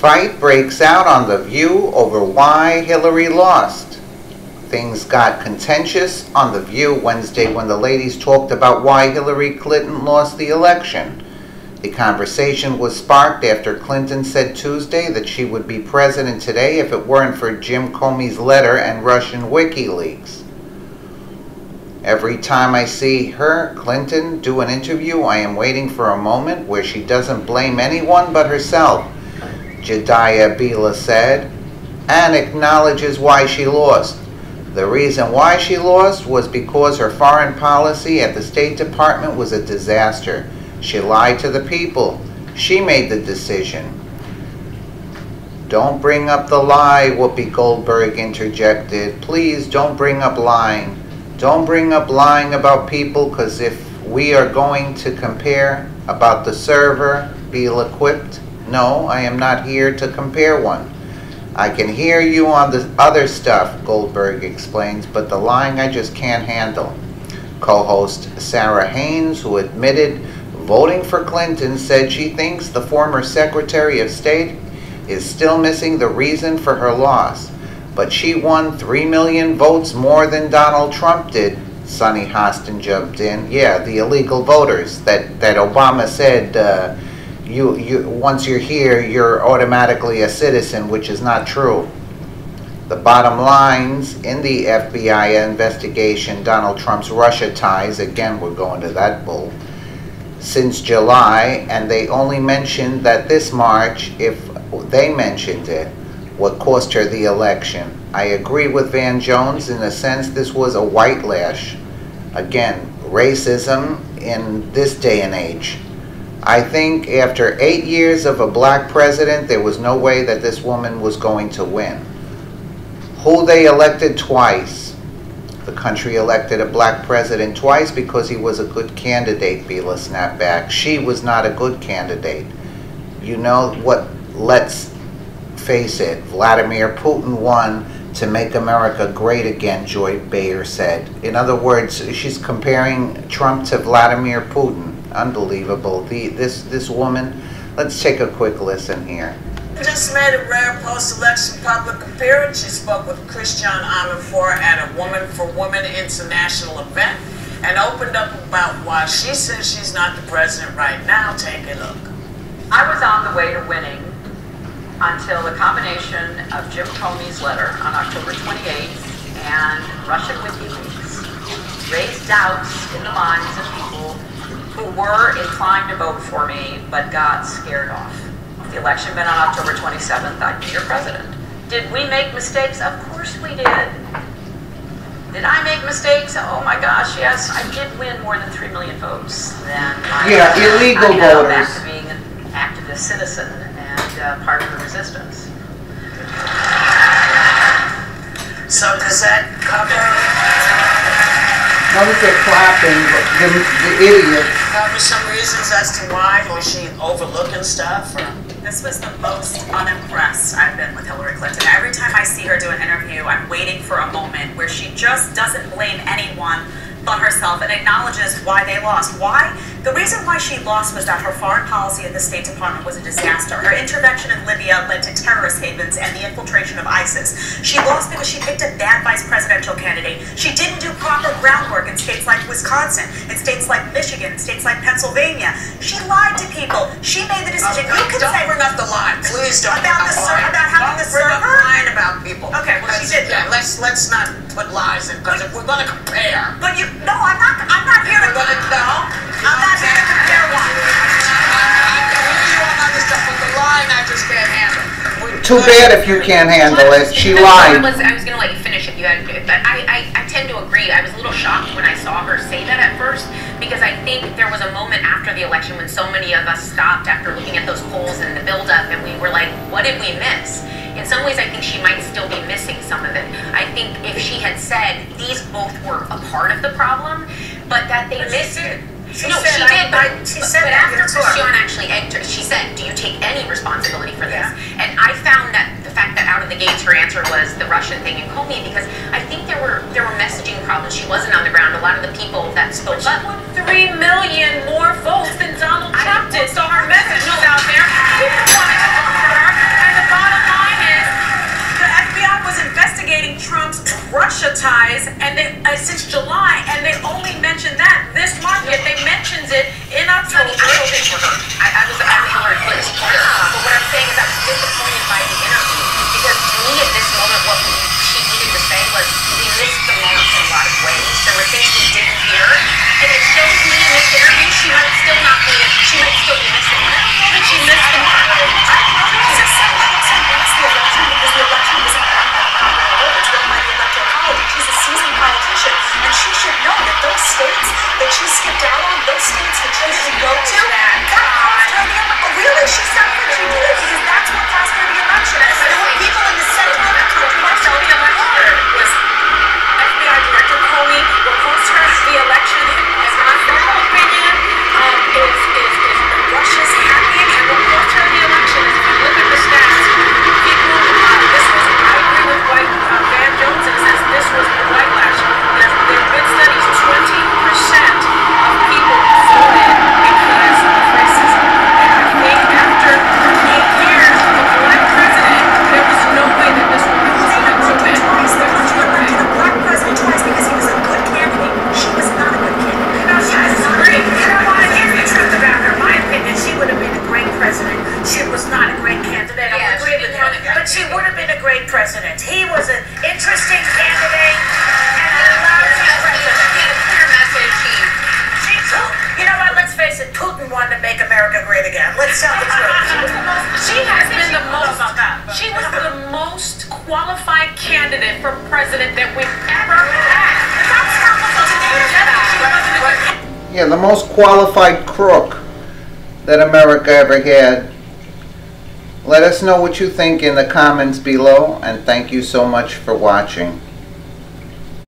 Fight breaks out on The View over why Hillary lost. Things got contentious on The View Wednesday when the ladies talked about why Hillary Clinton lost the election. The conversation was sparked after Clinton said Tuesday that she would be president today if it weren't for Jim Comey's letter and Russian WikiLeaks. Every time I see her, Clinton, do an interview, I am waiting for a moment where she doesn't blame anyone but herself, Jediah Bila said, and acknowledges why she lost. The reason why she lost was because her foreign policy at the State Department was a disaster. She lied to the people. She made the decision. Don't bring up the lie, Whoopi Goldberg interjected. Please don't bring up lying. Don't bring up lying about people, because if we are going to compare about the server being equipped, no, I am not here to compare one. I can hear you on the other stuff, Goldberg explains, but the lying I just can't handle. Co-host Sarah Haynes, who admitted voting for Clinton, said she thinks the former Secretary of State is still missing the reason for her loss. But she won 3 million votes more than Donald Trump did, Sonny Hostin jumped in. Yeah, the illegal voters that Obama said, once you're here, you're automatically a citizen, which is not true. The bottom lines in the FBI investigation, Donald Trump's Russia ties, again, we're going to that bull, since July, and they only mentioned that this March, if they mentioned it, what cost her the election. I agree with Van Jones in the sense this was a white lash. Again, racism in this day and age. I think after 8 years of a black president, there was no way that this woman was going to win. Who they elected twice. The country elected a black president twice because he was a good candidate, Bila snapped back. She was not a good candidate. You know what, let's face it, Vladimir Putin won to make America great again, Joy Bayer said. In other words, she's comparing Trump to Vladimir Putin. Unbelievable. This woman, let's take a quick listen here. Just made a rare post-election public appearance. She spoke with Christian Amanpour at a Woman for Women international event and opened up about why she says she's not the president right now. Take a look. I was on the way to winning until the combination of Jim Comey's letter on October 28th and Russian WikiLeaks raised doubts in the minds of people who were inclined to vote for me but got scared off. If the election had been on October 27th, I'd be your president. Did we make mistakes? Of course we did. Did I make mistakes? Oh my gosh, yes. I did win more than 3 million votes. Then illegal voters. Back to being an activist citizen and part of the resistance. So does that cover? Notice they're clapping, the idiots. Cover some reasons as to why? Was she overlooking stuff? Or? This was the most unimpressed I've been with Hillary Clinton. Every time I see her do an interview, I'm waiting for a moment where she just doesn't blame anyone but herself and acknowledges why they lost. Why? The reason why she lost was that her foreign policy at the State Department was a disaster. Her intervention in Libya led to terrorist havens and the infiltration of ISIS. She lost because she picked a bad vice presidential candidate. She didn't do proper groundwork in states like Wisconsin, in states like Michigan, in states like Pennsylvania. She lied to people. She made the decision. Don't bring up the lie. Please don't bring up the lie. About having the server. Don't lying about people. Okay, well she did that. Let's not put lies in, because if we're going to compare. But you, no, I'm not here to compare. I'm not here to compare one. I can hear you on other stuff, but the line I just can't handle. Too bad if you can't handle it. She lied. I was going to let you finish it. But I tend to agree. I was a little shocked when I saw her say that at first, because I think there was a moment after the election when so many of us stopped after looking at those polls and the buildup, and we were like, what did we miss? In some ways, I think she might still be missing some of it. I think if she had said these both were a part of the problem, but that they missed it. She said But after Christian actually entered, she said, do you take any responsibility for this? Yeah. And I found that the fact that out of the gates her answer was the Russian thing and Comey, because I think there were messaging problems. She wasn't on the ground. A lot of the people that spoke up. She won 3 million more votes than Donald Trump did, so her message was out there. People wanted to vote for her, and the great president. He was an interesting candidate and a lousy president. He had a clear message. You know what? Let's face it. Putin wanted to make America great again. Let's tell the truth. She has been the most. She was the most qualified candidate for president that we've ever had. Yeah, the most qualified crook that America ever had. Let us know what you think in the comments below, and thank you so much for watching.